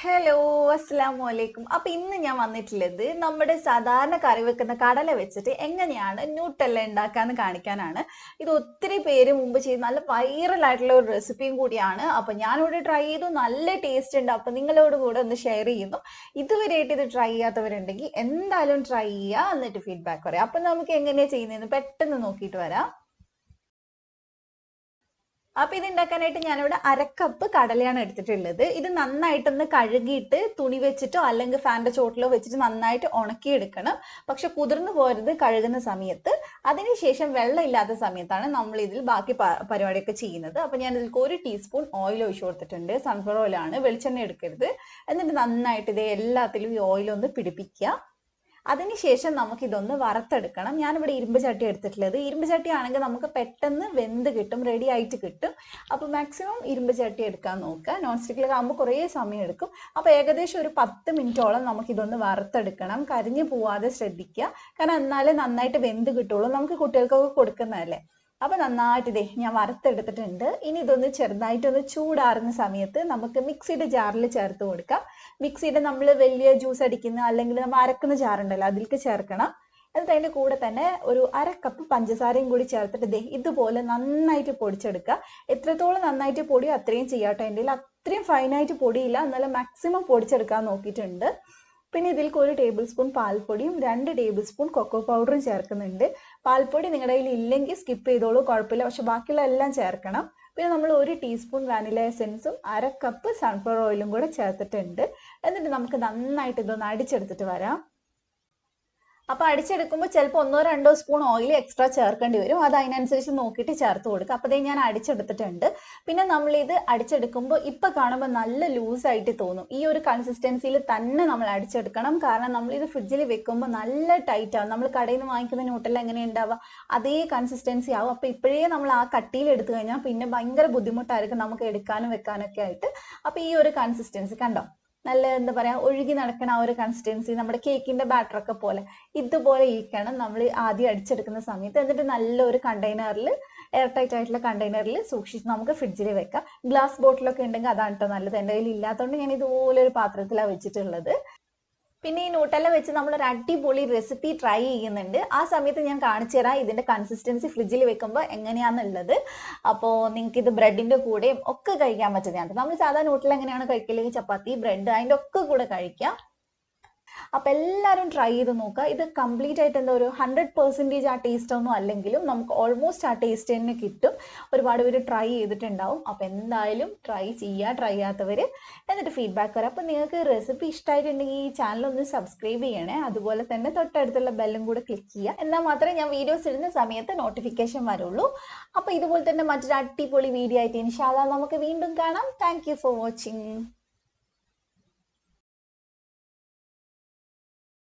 Hello, അസ്സലാമു അലൈക്കും. അപ്പോൾ ഇന്ന് ഞാൻ വന്നിട്ടുള്ളത് നമ്മുടെ സാധാരണ കറി വെക്കുന്ന കടല വെച്ചിട്ട് എങ്ങനെയാണ് ന്യൂട്ടെല്ല ഉണ്ടാക്കാന്ന് കാണിക്കാനാണ്. ഇത് ഒത്തിരി പേര് മുമ്പ് ചെയ്ത് നല്ല വൈറൽ ആയിട്ടുള്ള ഒരു റെസിപ്പിയും കൂടിയാണ്. അപ്പോൾ ഞാനിവിടെ ട്രൈ ചെയ്തു, നല്ല ടേസ്റ്റ് ഉണ്ട്. അപ്പോൾ നിങ്ങളോട് കൂടെ ഒന്ന് ഷെയർ ചെയ്യുന്നു. ഇതുവരെയായിട്ട് ഇത് ട്രൈ ചെയ്യാത്തവരുണ്ടെങ്കിൽ എന്തായാലും ട്രൈ ചെയ്യുക, എന്നിട്ട് ഫീഡ്ബാക്ക് പറയാം. അപ്പോൾ നമുക്ക് എങ്ങനെയാണ് ചെയ്യുന്നതെന്ന് പെട്ടെന്ന് നോക്കിയിട്ട് വരാം. അപ്പോൾ ഇത് ഉണ്ടാക്കാനായിട്ട് ഞാനിവിടെ അരക്കപ്പ് കടലയാണ് എടുത്തിട്ടുള്ളത്. ഇത് നന്നായിട്ടൊന്ന് കഴുകിയിട്ട് തുണി വെച്ചിട്ടോ അല്ലെങ്കിൽ ഫാനിന്റെ ചോട്ടിലോ വെച്ചിട്ട് നന്നായിട്ട് ഉണക്കിയെടുക്കണം. പക്ഷെ കുതിർന്നു പോരുത് കഴുകുന്ന സമയത്ത്. അതിനുശേഷം വെള്ളം ഇല്ലാത്ത സമയത്താണ് നമ്മൾ ഇതിൽ ബാക്കി പരിപാടിയൊക്കെ ചെയ്യുന്നത്. അപ്പോൾ ഞാൻ ഇതിലേക്ക് 1 ടീസ്പൂൺ ഓയിൽ ഒഴിച്ചു കൊടുത്തിട്ടുണ്ട്. സൺഫ്ലവർ ഓയിലാണ്, വെളിച്ചെണ്ണ എടുക്കരുത്. എന്നിട്ട് നന്നായിട്ട് ഇത് എല്ലാത്തിലും ഈ ഓയിലൊന്ന് പിടിപ്പിക്കുക. അതിനുശേഷം നമുക്കിതൊന്ന് വറുത്തെടുക്കണം. ഞാനിവിടെ ഇരുമ്പ് ചട്ടി എടുത്തിട്ടുള്ളത്. ഇരുമ്പ് ചട്ടി ആണെങ്കിൽ നമുക്ക് പെട്ടെന്ന് വെന്ത് കിട്ടും, റെഡി ആയിട്ട് കിട്ടും. അപ്പോൾ മാക്സിമം ഇരുമ്പ് ചട്ടി എടുക്കാൻ നോക്കുക. നോൺ സ്റ്റിക്കിലൊക്കെ ആകുമ്പോൾ കുറേ സമയം എടുക്കും. അപ്പോൾ ഏകദേശം ഒരു 10 മിനിറ്റോളം നമുക്കിതൊന്ന് വറുത്തെടുക്കണം. കരിഞ്ഞു പോവാതെ ശ്രദ്ധിക്കുക, കാരണം എന്നാലേ നന്നായിട്ട് വെന്ത് കിട്ടുള്ളൂ. നമുക്ക് കുട്ടികൾക്കൊക്കെ കൊടുക്കുന്നതല്ലേ. അപ്പോൾ നന്നായിട്ട് ഇതേ ഞാൻ വറുത്തെടുത്തിട്ടുണ്ട്. ഇനി ഇതൊന്ന് ചെറുതായിട്ടൊന്ന് ചൂടാറുന്ന സമയത്ത് നമുക്ക് മിക്സിയുടെ ജാറിൽ ചേർത്ത് കൊടുക്കാം. മിക്സിയുടെ നമ്മൾ വലിയ ജ്യൂസ് അടിക്കുന്ന അല്ലെങ്കിൽ നമ്മൾ അരക്കുന്ന ജാറുണ്ടല്ലോ, അതിലേക്ക് ചേർക്കണം. എന്നിട്ട് അതിൻ്റെ കൂടെ തന്നെ ഒരു 1/2 കപ്പ് പഞ്ചസാരയും കൂടി ചേർത്തിട്ട് ദേ ഇതുപോലെ നന്നായിട്ട് പൊടിച്ചെടുക്കുക. എത്രത്തോളം നന്നായിട്ട് പൊടിയോ അത്രയും ചെയ്യാട്ടോ. എൻ്റെ കയ്യിൽ അത്രയും ഫൈനായിട്ട് പൊടിയില്ല, എന്നാലും മാക്സിമം പൊടിച്ചെടുക്കാൻ നോക്കിയിട്ടുണ്ട്. പിന്നെ ഇതിലേക്ക് 1 ടേബിൾ സ്പൂൺ പാൽപ്പൊടിയും 2 ടേബിൾ സ്പൂൺ കൊക്കോ പൗഡറും ചേർക്കുന്നുണ്ട്. പാൽപ്പൊടി നിങ്ങളുടെ കയ്യിൽ ഇല്ലെങ്കിൽ സ്കിപ്പ് ചെയ്തോളൂ, കുഴപ്പമില്ല. പക്ഷെ ബാക്കിയുള്ള എല്ലാം ചേർക്കണം. പിന്നെ നമ്മൾ 1 ടീസ്പൂൺ വാനില എസൻസും 1/2 കപ്പ് സൺഫ്ലവർ ഓയിലും കൂടെ ചേർത്തിട്ടുണ്ട്. എന്നിട്ട് നമുക്ക് നന്നായിട്ട് ഇതൊന്ന് അടിച്ചെടുത്തിട്ട് വരാം. അപ്പോൾ അടിച്ചെടുക്കുമ്പോൾ ചിലപ്പോൾ 1-2 സ്പൂൺ ഓയിൽ എക്സ്ട്രാ ചേർക്കേണ്ടി വരും. അത് അതിനനുസരിച്ച് നോക്കിയിട്ട് ചേർത്ത് കൊടുക്കുക. അപ്പോൾ അതേ ഞാൻ അടിച്ചെടുത്തിട്ടുണ്ട്. പിന്നെ നമ്മളിത് അടിച്ചെടുക്കുമ്പോൾ ഇപ്പം കാണുമ്പോൾ നല്ല ലൂസായിട്ട് തോന്നും. ഈ ഒരു കൺസിസ്റ്റൻസിയിൽ തന്നെ നമ്മൾ അടിച്ചെടുക്കണം. കാരണം നമ്മളിത് ഫ്രിഡ്ജിൽ വെക്കുമ്പോൾ നല്ല ടൈറ്റ് ആവും. നമ്മൾ കടയിൽ നിന്ന് വാങ്ങിക്കുന്ന ന്യൂട്ടെല്ല എങ്ങനെ ഉണ്ടാവുക, അതേ കൺസിസ്റ്റൻസി ആവും. അപ്പോൾ ഇപ്പോഴേ നമ്മൾ ആ കട്ടിയിൽ എടുത്തു കഴിഞ്ഞാൽ പിന്നെ ഭയങ്കര ബുദ്ധിമുട്ടായിരിക്കും നമുക്ക് എടുക്കാനും വെക്കാനൊക്കെ ആയിട്ട്. അപ്പോൾ ഈ ഒരു കൺസിസ്റ്റൻസി കണ്ടോ, നല്ല എന്താ പറയുക, ഒഴുകി നടക്കണ ആ ഒരു കൺസിസ്റ്റൻസി, നമ്മുടെ കേക്കിൻ്റെ ബാറ്ററൊക്കെ പോലെ ഇതുപോലെ ഇരിക്കണം നമ്മൾ ആദ്യം അടിച്ചെടുക്കുന്ന സമയത്ത്. എന്നിട്ട് നല്ലൊരു കണ്ടെയ്നറിൽ, എയർ ടൈറ്റ് ആയിട്ടുള്ള കണ്ടെയ്നറിൽ സൂക്ഷിച്ച് നമുക്ക് ഫ്രിഡ്ജിൽ വെക്കാം. ഗ്ലാസ് ബോട്ടിലൊക്കെ ഉണ്ടെങ്കിൽ അതാണ് കേട്ടോ നല്ലത്. എൻ്റെ കയ്യിൽ ഇല്ലാത്തതുകൊണ്ട് ഞാൻ ഇതുപോലെ ഒരു പാത്രത്തിലാണ് വെച്ചിട്ടുള്ളത്. പിന്നെ ഈ ന്യൂട്ടെല്ല വെച്ച് നമ്മളൊരു അടിപൊളി റെസിപ്പി ട്രൈ ചെയ്യുന്നുണ്ട്. ആ സമയത്ത് ഞാൻ കാണിച്ചു തരാം ഇതിൻ്റെ കൺസിസ്റ്റൻസി ഫ്രിഡ്ജിൽ വെക്കുമ്പോൾ എങ്ങനെയാണെന്നുള്ളത്. അപ്പോൾ നിങ്ങൾക്ക് ഇത് ബ്രെഡിൻ്റെ കൂടെയും ഒക്കെ കഴിക്കാൻ പറ്റുന്നതാണ്. നമ്മൾ സാധാരണ ന്യൂട്ടെല്ല എങ്ങനെയാണ് കഴിക്കലെങ്കിൽ ചപ്പാത്തി, ബ്രെഡ് അതിൻ്റെ ഒക്കെ കൂടെ കഴിക്കാം. അപ്പോൾ എല്ലാവരും ട്രൈ ചെയ്ത് നോക്കുക. ഇത് കംപ്ലീറ്റ് ആയിട്ട് എന്താ ഒരു 100% ആ ടേസ്റ്റ് ഒന്നും അല്ലെങ്കിലും നമുക്ക് ഓൾമോസ്റ്റ് ആ ടേസ്റ്റ് തന്നെ കിട്ടും. ഒരുപാട് പേര് ട്രൈ ചെയ്തിട്ടുണ്ടാവും. അപ്പോൾ എന്തായാലും ട്രൈ ചെയ്യുക, ട്രൈ ചെയ്യാത്തവർ. എന്നിട്ട് ഫീഡ്ബാക്ക് വരാം. അപ്പോൾ നിങ്ങൾക്ക് റെസിപ്പി ഇഷ്ടമായിട്ടുണ്ടെങ്കിൽ ഈ ചാനൽ ഒന്ന് സബ്സ്ക്രൈബ് ചെയ്യണേ. അതുപോലെ തന്നെ തൊട്ടടുത്തുള്ള ബെല്ലും കൂടെ ക്ലിക്ക് ചെയ്യുക. എന്നാൽ മാത്രമേ ഞാൻ വീഡിയോസ് ഇടുന്ന സമയത്ത് നോട്ടിഫിക്കേഷൻ വരുള്ളൂ. അപ്പോൾ ഇതുപോലെ തന്നെ മറ്റൊരു അടിപൊളി വീഡിയോ ആയിട്ട് ഇൻഷാ അല്ലാഹ് നമുക്ക് വീണ്ടും കാണാം. Thank you for watching.